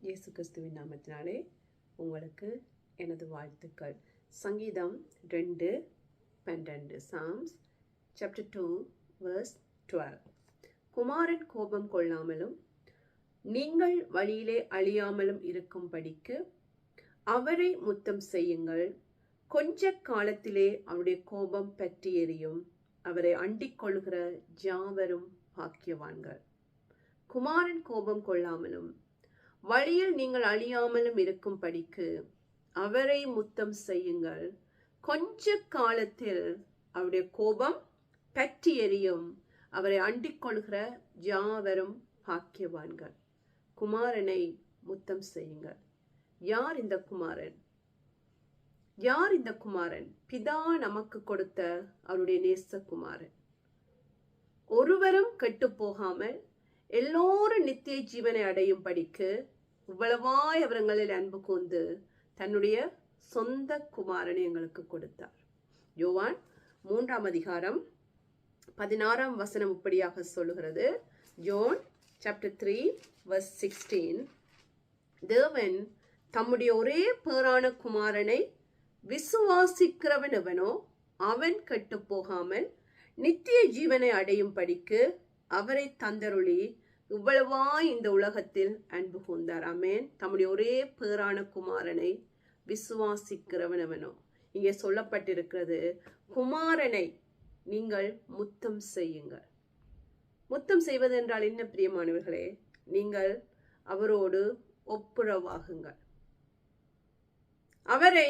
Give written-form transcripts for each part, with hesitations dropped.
இயேசு கிறிஸ்துவின் நாமத்தினாலே உங்களுக்கு எனது வாழ்த்துக்கள். சங்கீதம் 2:12 Psalms chapter 2 verse 12. குமாரன் கோபம் கொள்ளாமலும் நீங்கள் வழியிலே அழியாமலும் இருக்கும்படிக்கு அவரை முத்தம் செய்யுங்கள். கொஞ்ச காலத்திலே அவருடைய கோபம் பற்றி எரியும். அவரை அண்டிக் கொள்கிற யாவரும் பாக்கியவான்கள். குமாரன் கோபம் கொள்ளாமலும் வழியில் நீங்கள் அழியாமலும் இருக்கும்படிக்கு அவரை முத்தம் செய்யுங்கள். கொஞ்ச காலத்தில் அவருடைய கோபம் பற்றி எரியும். அவரை அண்டிக் கொள்கிற யாவரும் பாக்கியவான்கள். குமாரனை முத்தம் செய்யுங்கள். யார் இந்த குமாரன்? யார் இந்த குமாரன்? பிதா நமக்கு கொடுத்த அவருடைய நேச குமாரன். ஒருவரும் கெட்டு போகாமல் எல்லோரும் நித்திய ஜீவனை அடையும் படிக்கு இவ்வளவாய் அவர்களில் அன்பு கூர்ந்து தன்னுடைய சொந்த குமாரனை எங்களுக்கு கொடுத்தார். யோவான் 3:16 இப்படியாக சொல்லுகிறது. John chapter 3 verse 16. தேவன் தம்முடைய ஒரே பேரான குமாரனை விசுவாசிக்கிறவன் எவனோ அவன் கெட்டு போகாமல் நித்திய ஜீவனை அடையும் படிக்கு அவரை தந்தருளி இவ்வளவாய் இந்த உலகத்தில் அன்பு கூர்ந்தார். ஆமென். தம்முடைய ஒரே பேரான குமாரனை விசுவாசிக்கிறவனவனோ. இங்கே சொல்லப்பட்டிருக்கிறது, குமாரனை நீங்கள் முத்தம் செய்யுங்கள். முத்தம் செய்வது என்றால் என்ன பிரியமானவர்களே? நீங்கள் அவரோடு ஒப்புரவாகுங்கள். அவரை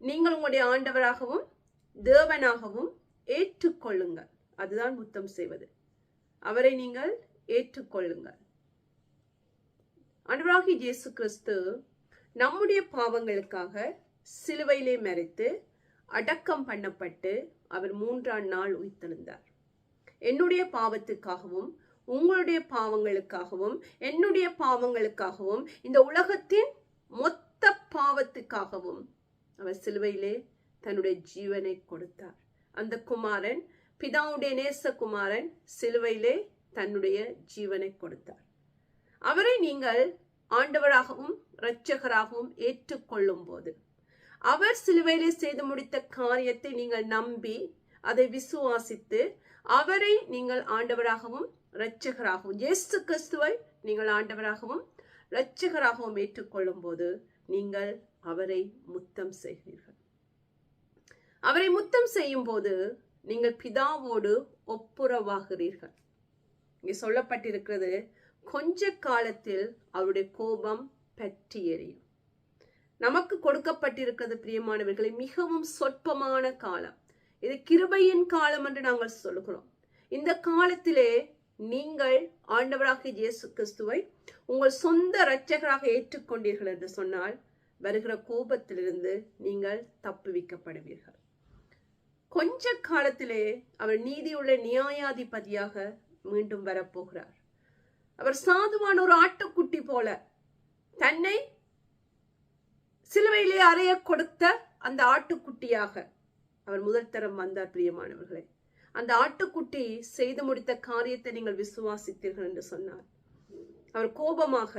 நீங்கள் உங்களுடைய ஆண்டவராகவும் தேவனாகவும் ஏற்றுக்கொள்ளுங்கள். அதுதான் முத்தம் செய்வது. அவரை நீங்கள் ஏற்றுக்கொள்ளுங்கள். ஆண்டவராகிய இயேசு கிறிஸ்து நம்முடைய பாவங்களுக்காக சிலுவையிலே மரித்து அடக்கம் பண்ணப்பட்டு அவர் 3ஆம் நாள் உயிர்த்தெழுந்தார். என்னுடைய பாவத்துக்காகவும் உங்களுடைய பாவங்களுக்காகவும் என்னுடைய பாவங்களுக்காகவும் இந்த உலகத்தின் மொத்த பாவத்துக்காகவும் அவர் சிலுவையிலே தன்னுடைய ஜீவனை கொடுத்தார். அந்த குமாரன், பிதாவுடைய நேச குமாரன், சிலுவையிலே தன்னுடைய ஜீவனை கொடுத்தார். அவரை நீங்கள் ஆண்டவராகவும் இரட்சகராகவும் ஏற்றுக்கொள்ளும் போது, அவர் சிலுவையிலே செய்து முடித்த காரியத்தை நீங்கள் நம்பி அதை விசுவாசித்து அவரை நீங்கள் ஆண்டவராகவும் இரட்சகராகவும், இயேசு கிறிஸ்துவை நீங்கள் ஆண்டவராகவும் இரட்சகராகவும் ஏற்றுக்கொள்ளும் போது நீங்கள் அவரை முத்தம் செய்கிறீர்கள். அவரை முத்தம் செய்யும் போது நீங்கள் பிதாவோடு ஒப்புரவாகிறீர்கள். இங்கே சொல்லப்பட்டிருக்கிறது, கொஞ்ச காலத்தில் அவருடைய கோபம் பற்றி எரியும். நமக்கு கொடுக்கப்பட்டிருக்கிறது பிரியமானவர்களை, மிகவும் சொற்பமான காலம். இது கிருபையின் காலம் என்று நாங்கள் சொல்கிறோம். இந்த காலத்திலே நீங்கள் ஆண்டவராகிய இயேசு கிறிஸ்துவை உங்கள் சொந்த இரட்சகராக ஏற்றுக்கொண்டீர்கள் என்று சொன்னால் வருகிற கோபத்திலிருந்து நீங்கள் தப்புவிக்கப்படுவீர்கள். கொஞ்ச காலத்திலே அவர் நீதியுள்ள நியாயாதிபதியாக மீண்டும் வரப்போகிறார். அவர் சாதுவான ஒரு ஆட்டுக்குட்டி போல தன்னை சிலுவையிலே அறைய கொடுத்த அந்த ஆட்டுக்குட்டியாக அவர் முதல் தரம் வந்தார். பிரியமானவர்களே, அந்த ஆட்டுக்குட்டி செய்து முடித்த காரியத்தை நீங்கள் விசுவாசித்தீர்கள் என்று சொன்னார். அவர் கோபமாக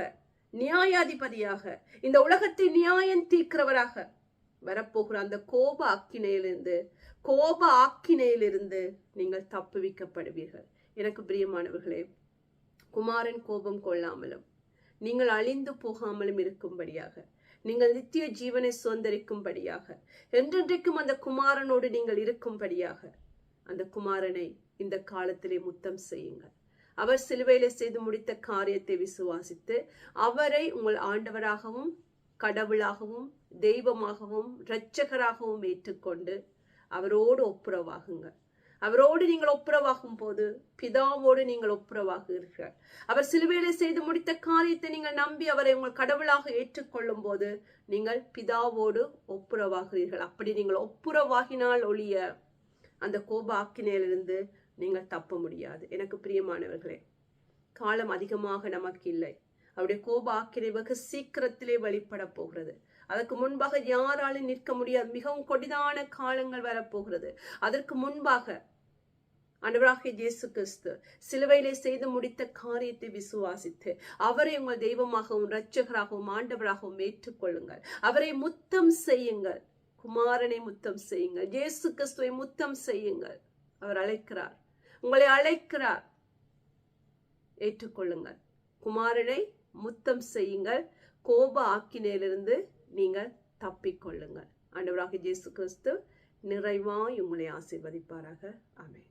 நியாயாதிபதியாக இந்த உலகத்தை நியாயம் தீர்க்கிறவராக வரப்போகிற அந்த கோப ஆக்கினையிலிருந்து நீங்கள் தப்புவிக்கப்படுவீர்கள். எனக்கு பிரியமானவர்களே, குமாரன் கோபம் கொள்ளாமலும் நீங்கள் அழிந்து போகாமலும் இருக்கும்படியாக, நீங்கள் நித்திய ஜீவனை சுதந்திரிக்கும்படியாக, என்றென்றைக்கும் அந்த குமாரனோடு நீங்கள் இருக்கும்படியாக அந்த குமாரனை இந்த காலத்திலே முத்தம் செய்யுங்கள். அவர் சிலுவையிலே செய்து முடித்த காரியத்தை விசுவாசித்து அவரை உங்கள் ஆண்டவராகவும் கடவுளாகவும் தெய்வமாகவும் இரட்சகராகவும் ஏற்றுக்கொண்டு அவரோடு ஒப்புரவாகுங்கள். அவரோடு நீங்கள் ஒப்புரவாகும் போது பிதாவோடு நீங்கள் ஒப்புரவாகுகிறீர்கள். அவர் சிலுவையிலே செய்து முடித்த காரியத்தை நீங்கள் நம்பி அவரை உங்கள் கடவுளாக ஏற்றுக்கொள்ளும் போது நீங்கள் பிதாவோடு ஒப்புரவாகிறீர்கள். அப்படி நீங்கள் ஒப்புரவாகினால் ஒழிய அந்த கோப ஆக்கினையிலிருந்து நீங்கள் தப்ப முடியாது. எனக்கு பிரியமானவர்களே, காலம் அதிகமாக நமக்கு இல்லை. அவருடைய கோப ஆக்கினை வெகு சீக்கிரத்திலே வெளிப்பட போகிறது. அதற்கு முன்பாக யாராலும் நிற்க முடியாது. மிகவும் கொடிதான காலங்கள் வரப்போகிறது. அதற்கு முன்பாக ஆண்டவராகிய இயேசு கிறிஸ்து சிலுவையிலே செய்து முடித்த காரியத்தை விசுவாசித்து அவரை உங்கள் தெய்வமாகவும் இரட்சகராகவும் ஆண்டவராகவும் ஏற்றுக்கொள்ளுங்கள். அவரை முத்தம் செய்யுங்கள். குமாரனை முத்தம் செய்யுங்கள். இயேசு கிறிஸ்துவை முத்தம் செய்யுங்கள். அவர் அழைக்கிறார், உங்களை அழைக்கிறார். ஏற்றுக்கொள்ளுங்கள். குமாரனை முத்தம் செய்யுங்கள். கோப ஆக்கினையிலிருந்து நீங்கள் தப்பிக்கொள்ளுங்கள். ஆண்டவராகிய இயேசு கிறிஸ்து நிறைவாய் உங்களை ஆசீர்வதிப்பாராக. ஆமென்.